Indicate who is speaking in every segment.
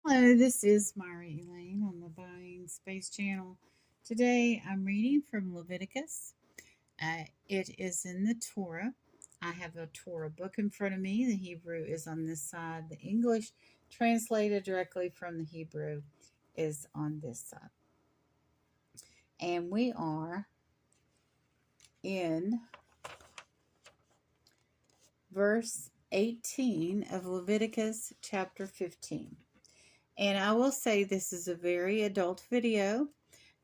Speaker 1: Hello, this is Myra Elaine on the Buying Space Channel. Today I'm reading from Leviticus. It is in the Torah. I have a Torah book in front of me. The Hebrew is on this side. The English, translated directly from the Hebrew, is on this side. And we are in verse 18 of Leviticus chapter 15. And I will say this is a very adult video.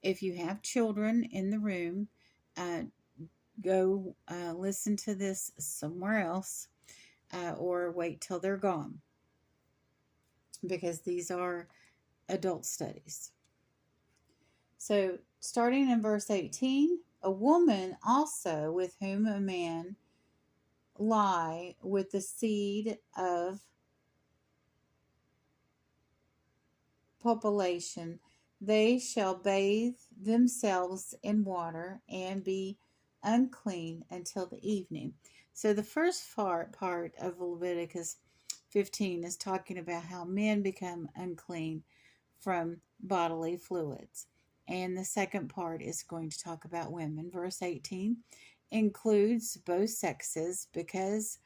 Speaker 1: If you have children in the room, uh, go listen to this somewhere else or wait till they're gone because these are adult studies. So, starting in verse 18, a woman also with whom a man lie with the seed of population, they shall bathe themselves in water and be unclean until the evening. So the first part of Leviticus 15 is talking about how men become unclean from bodily fluids. And the second part is going to talk about women. Verse 18 includes both sexes because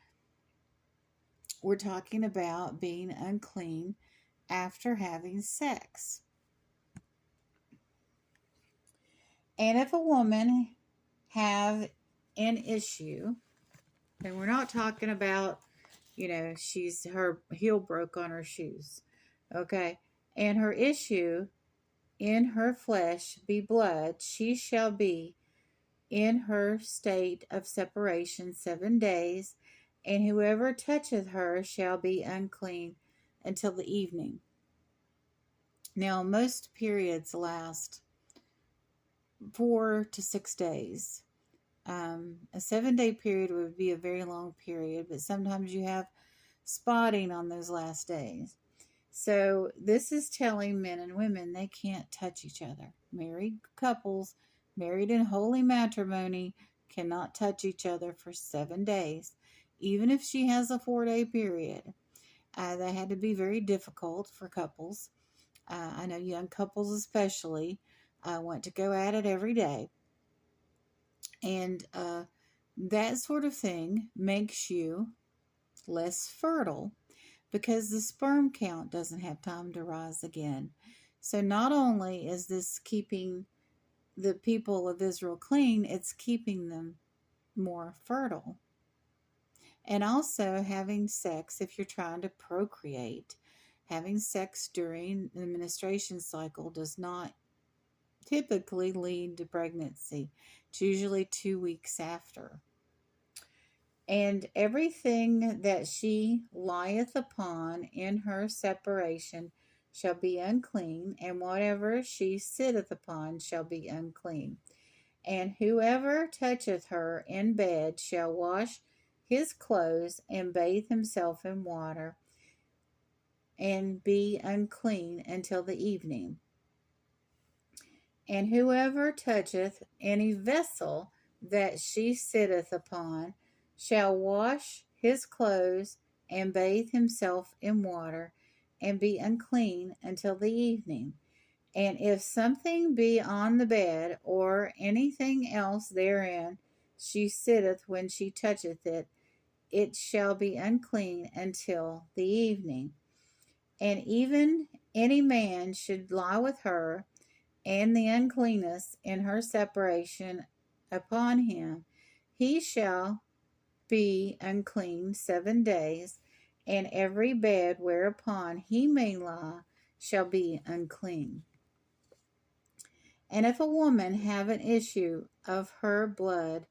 Speaker 1: we're talking about being unclean after having sex. And if a woman have an issue, and we're not talking about, she's her heel broke on her shoes, okay? And her issue in her flesh be blood, she shall be in her state of separation 7 days, and whoever toucheth her shall be unclean until the evening. Now, most periods last 4 to 6 days. A 7-day period would be a very long period, but sometimes you have spotting on those last days. So this is telling men and women they can't touch each other. Married couples, married in holy matrimony, cannot touch each other for 7 days, even if she has a 4-day period. That had to be very difficult for couples. I know young couples especially want to go at it every day. And that sort of thing makes you less fertile because the sperm count doesn't have time to rise again. So not only is this keeping the people of Israel clean, it's keeping them more fertile. And also having sex, if you're trying to procreate, having sex during the menstruation cycle does not typically lead to pregnancy. It's usually 2 weeks after. And everything that she lieth upon in her separation shall be unclean, and whatever she sitteth upon shall be unclean. And whoever toucheth her in bed shall wash his clothes and bathe himself in water and be unclean until the evening. And whoever toucheth any vessel that she sitteth upon shall wash his clothes and bathe himself in water and be unclean until the evening. And if something be on the bed or anything else therein she sitteth when she toucheth it, it shall be unclean until the evening. And even any man should lie with her, and the uncleanness in her separation upon him, he shall be unclean 7 days, and every bed whereupon he may lie shall be unclean. And if a woman have an issue of her blood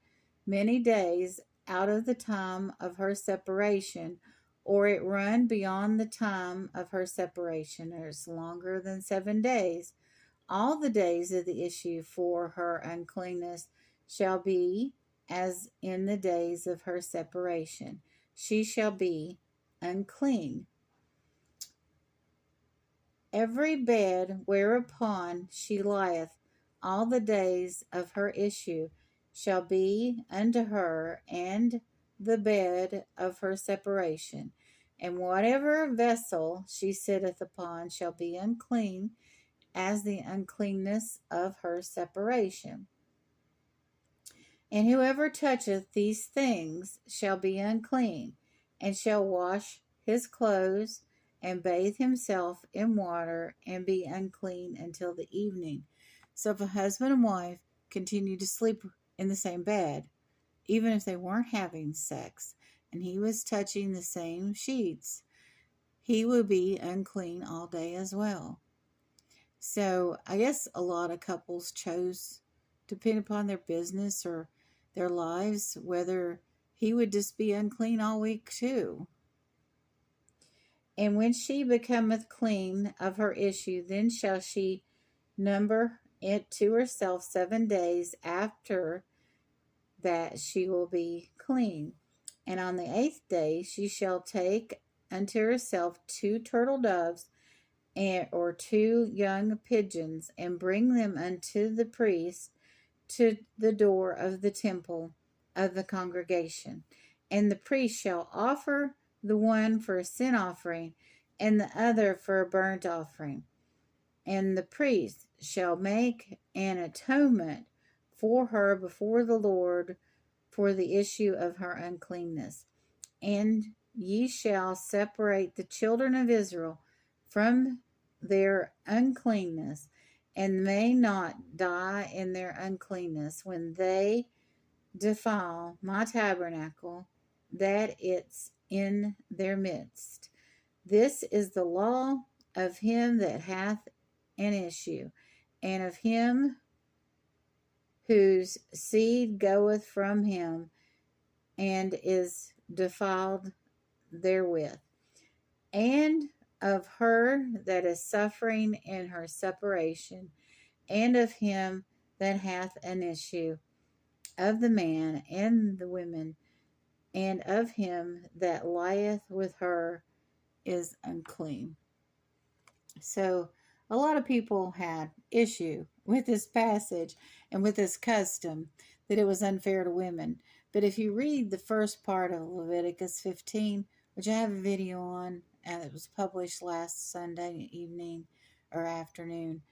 Speaker 1: many days out of the time of her separation, or it run beyond the time of her separation, or it's longer than 7 days, all the days of the issue for her uncleanness shall be as in the days of her separation. She shall be unclean. Every bed whereupon she lieth all the days of her issue shall be unto her, and the bed of her separation. And whatever vessel she sitteth upon shall be unclean, as the uncleanness of her separation. And whoever toucheth these things shall be unclean, and shall wash his clothes, and bathe himself in water, and be unclean until the evening. So if a husband and wife continue to sleep in the same bed, even if they weren't having sex, and he was touching the same sheets, he would be unclean all day as well. So I guess a lot of couples chose, depend upon their business or their lives, whether he would just be unclean all week too. And when she becometh clean of her issue, then shall she number it to herself 7 days. After that she will be clean. And on the 8th day she shall take unto herself 2 turtle doves, or 2 young pigeons, and bring them unto the priest to the door of the temple of the congregation. And the priest shall offer the one for a sin offering, and the other for a burnt offering. And the priest shall make an atonement for her before the Lord for the issue of her uncleanness. And ye shall separate the children of Israel from their uncleanness, and may not die in their uncleanness when they defile my tabernacle, that it's in their midst. This is the law of him that hath an issue, and of him whose seed goeth from him, and is defiled therewith, and of her that is suffering in her separation, and of him that hath an issue, of the man and the women, and of him that lieth with her is unclean. So a lot of people had issue with this passage and with this custom, that it was unfair to women. But if you read the first part of Leviticus 15, which I have a video on, and it was published last Sunday evening or afternoon,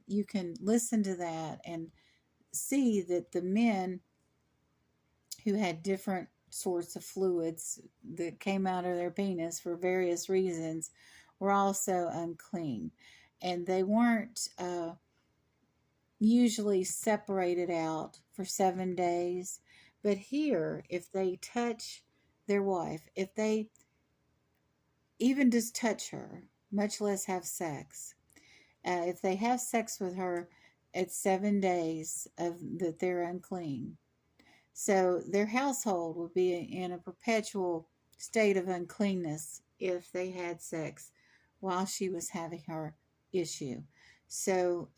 Speaker 1: you can listen to that and see that the men who had different sorts of fluids that came out of their penis for various reasons were also unclean. And they weren't usually separated out for 7 days. But here, if they touch their wife, if they even just touch her, much less have sex, if they have sex with her, it's 7 days that they're unclean. So their household would be in a perpetual state of uncleanness if they had sex while she was having her issue. So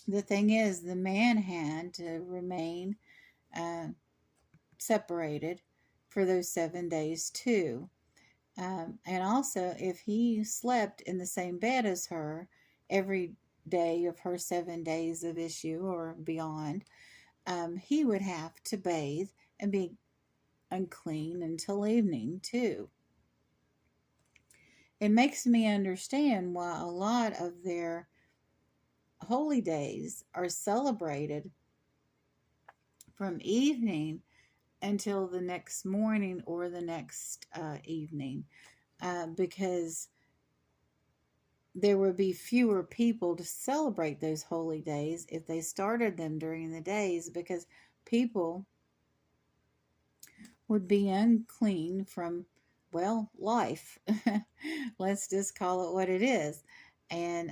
Speaker 1: the thing is, the man had to remain separated for those 7 days too. And also, if he slept in the same bed as her every day of her 7 days of issue or beyond, he would have to bathe and be unclean until evening too. It makes me understand why a lot of their holy days are celebrated from evening until the next morning or the next evening, because there would be fewer people to celebrate those holy days if they started them during the days, because people would be unclean from, well, life. Let's just call it what it is. And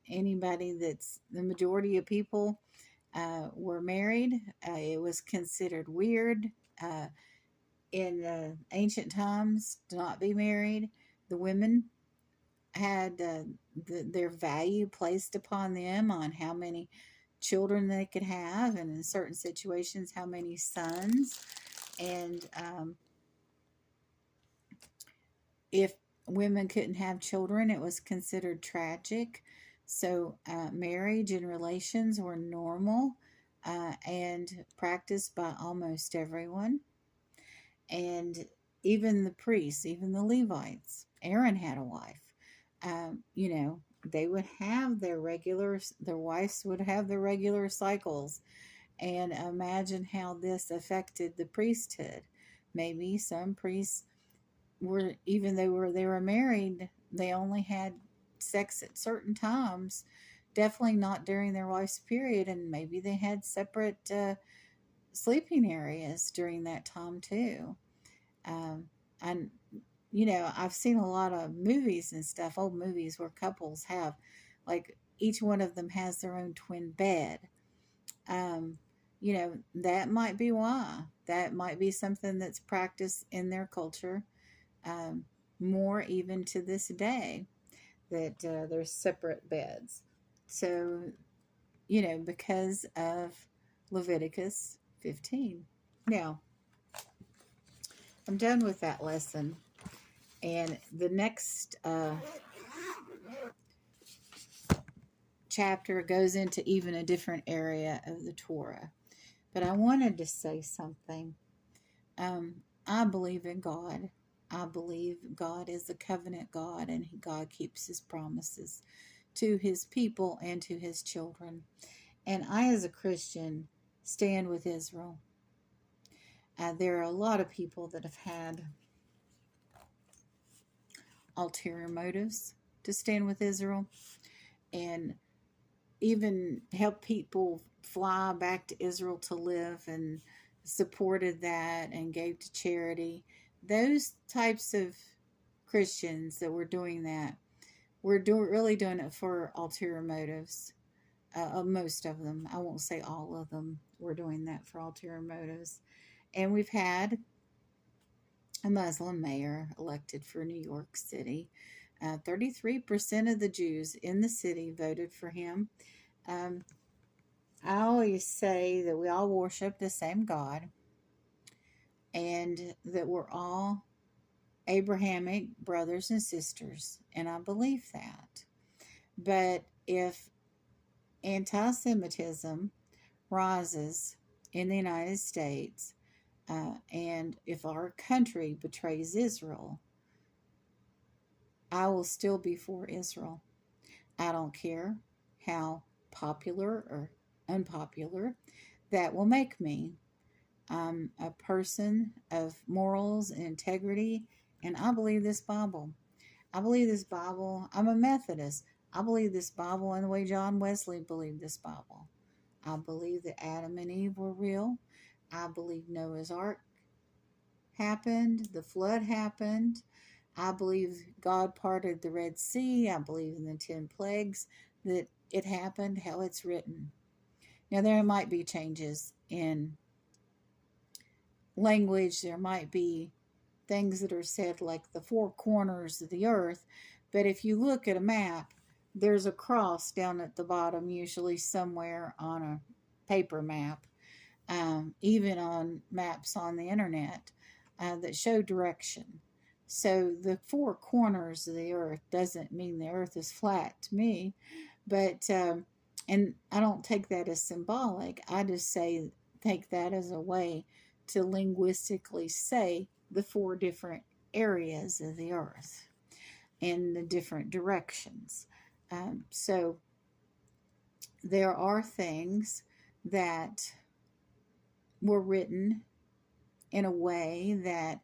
Speaker 1: anybody that's, the majority of people were married. It was considered weird in ancient times to not be married. The women had their value placed upon them on how many children they could have, and in certain situations, how many sons. And if women couldn't have children, it was considered tragic. So marriage and relations were normal and practiced by almost everyone. And even the priests, even the Levites. Aaron had a wife. They would have their wives would have their regular cycles. And imagine how this affected the priesthood. Maybe some priests were, even they were married, they only had sex at certain times, definitely not during their wife's period, and maybe they had separate sleeping areas during that time too. um, and I've seen a lot of movies and stuff, old movies, where couples have, like, each one of them has their own twin bed. um, that might be why. That might be something that's practiced in their culture, um, more even to this day, that there's separate beds. So, because of Leviticus 15. Now, I'm done with that lesson. And the next chapter goes into even a different area of the Torah. But I wanted to say something. I believe in God. I believe God is a covenant God, and God keeps his promises to his people and to his children. And I, as a Christian, stand with Israel. There are a lot of people that have had ulterior motives to stand with Israel, and even help people fly back to Israel to live, and supported that and gave to charity. Those types of Christians that were doing that were really doing it for ulterior motives. Most of them, I won't say all of them, were doing that for ulterior motives. And we've had a Muslim mayor elected for New York City. 33% of the Jews in the city voted for him. I always say that we all worship the same God, and that we're all Abrahamic brothers and sisters, and I believe that. But if anti-Semitism rises in the United States, and if our country betrays Israel, I will still be for Israel. I don't care how popular or unpopular that will make me. I'm a person of morals and integrity, and I believe this Bible. I believe this Bible. I'm a Methodist. I believe this Bible in the way John Wesley believed this Bible. I believe that Adam and Eve were real. I believe Noah's Ark happened, the flood happened. I believe God parted the Red Sea. I believe in the 10 plagues, that it happened how it's written. Now, there might be changes in language. There might be things that are said like the four corners of the earth. But if you look at a map, there's a cross down at the bottom, usually somewhere on a paper map, even on maps on the internet, that show direction. So the four corners of the earth doesn't mean the earth is flat to me, but and I don't take that as symbolic. I just take that as a way to linguistically say the four different areas of the earth in the different directions. So there are things that were written in a way that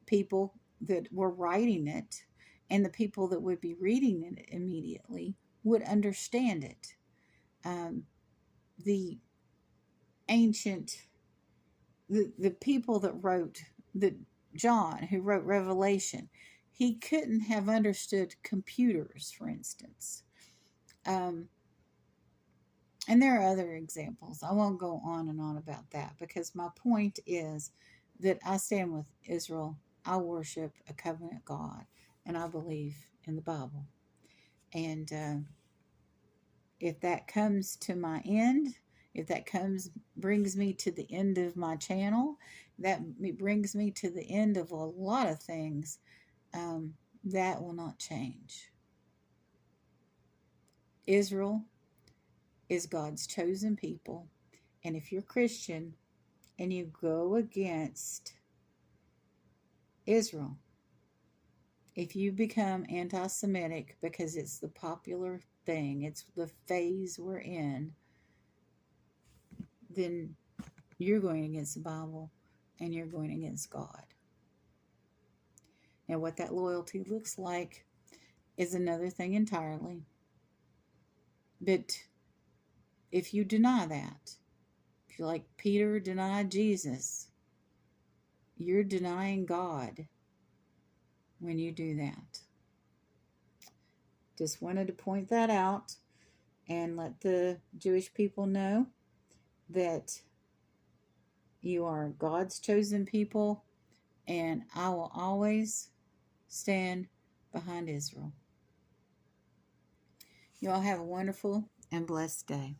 Speaker 1: people that were writing it and the people that would be reading it immediately would understand it. The ancient, the people that wrote, John, who wrote Revelation, he couldn't have understood computers, for instance. And there are other examples. I won't go on and on about that, because my point is that I stand with Israel. I worship a covenant God, and I believe in the Bible. And if that comes to my end, if that brings me to the end of my channel, that brings me to the end of a lot of things, that will not change. Israel is God's chosen people. And if you're Christian and you go against Israel. If you become anti-Semitic because it's the popular thing, it's the phase we're in, then you're going against the Bible and you're going against God. Now, what that loyalty looks like is another thing entirely. But if you deny that, if you like Peter denied Jesus, you're denying God when you do that. Just wanted to point that out and let the Jewish people know that you are God's chosen people, and I will always stand behind Israel. You all have a wonderful and blessed day.